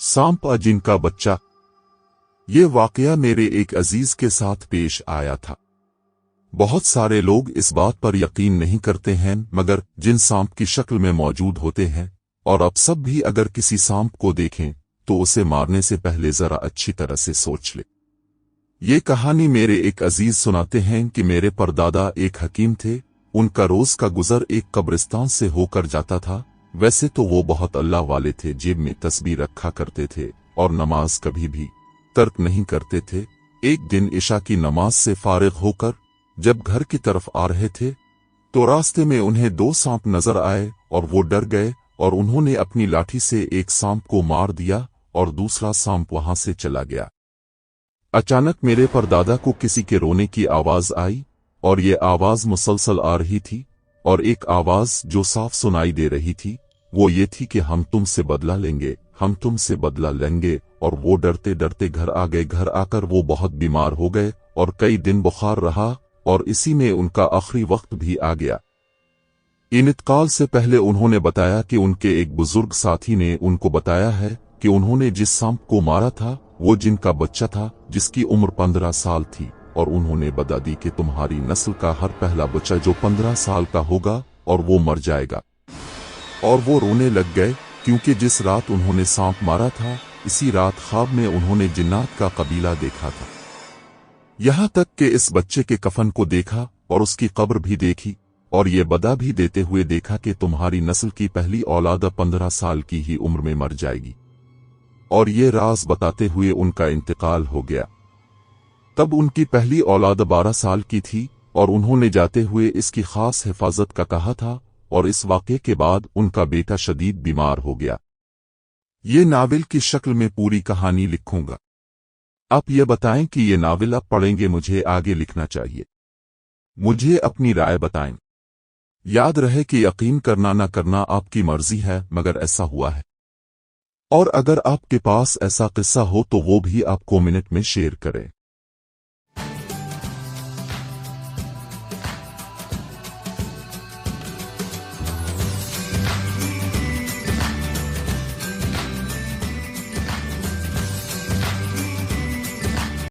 सांप जिनका बच्चा। ये वाकया मेरे एक अजीज के साथ पेश आया था। बहुत सारे लोग इस बात पर यकीन नहीं करते हैं, मगर जिन सांप की शक्ल में मौजूद होते हैं, और अब सब भी अगर किसी सांप को देखें तो उसे मारने से पहले जरा अच्छी तरह से सोच ले। ये कहानी मेरे एक अजीज सुनाते हैं कि मेरे परदादा एक हकीम थे। उनका रोज का गुजर एक कब्रिस्तान से होकर जाता था। वैसे तो वो बहुत अल्लाह वाले थे, जेब में तस्बीह रखा करते थे और नमाज कभी भी तर्क नहीं करते थे। एक दिन इशा की नमाज से फारिग होकर जब घर की तरफ आ रहे थे तो रास्ते में उन्हें दो सांप नजर आए और वो डर गए और उन्होंने अपनी लाठी से एक सांप को मार दिया और दूसरा सांप वहां से चला गया। अचानक मेरे परदादा को किसी के रोने की आवाज आई और ये आवाज मुसलसल आ रही थी, और एक आवाज जो साफ सुनाई दे रही थी वो ये थी कि हम तुमसे बदला लेंगे, हम तुमसे बदला लेंगे। और वो डरते डरते घर आ गए। घर आकर वो बहुत बीमार हो गए और कई दिन बुखार रहा और इसी में उनका आखिरी वक्त भी आ गया। इंतकाल से पहले उन्होंने बताया कि उनके एक बुजुर्ग साथी ने उनको बताया है कि उन्होंने जिस सांप को मारा था वो जिनका बच्चा था, जिसकी उम्र 15 साल थी, और उन्होंने बता दी कि तुम्हारी नस्ल का हर पहला बच्चा जो 15 साल का होगा और वो मर जाएगा। और वो रोने लग गए क्योंकि जिस रात उन्होंने सांप मारा था इसी रात ख्वाब में उन्होंने जिन्नात का कबीला देखा था। यहां तक कि इस बच्चे के कफन को देखा और उसकी कब्र भी देखी और ये बदा भी देते हुए देखा कि तुम्हारी नस्ल की पहली औलाद 15 साल की ही उम्र में मर जाएगी। और ये राज बताते हुए उनका इंतकाल हो गया। तब उनकी पहली औलाद 12 साल की थी और उन्होंने जाते हुए इसकी खास हिफाजत का कहा था, और इस वाक़े के बाद उनका बेटा शदीद बीमार हो गया। ये नावल की शक्ल में पूरी कहानी लिखूंगा। आप ये बताएं कि ये नावल आप पढ़ेंगे, मुझे आगे लिखना चाहिए। मुझे अपनी राय बताएं। याद रहे कि यकीन करना ना करना आपकी मर्जी है, मगर ऐसा हुआ है। और अगर आपके पास ऐसा किस्सा हो तो वो भी आप कमेंट में शेयर करें।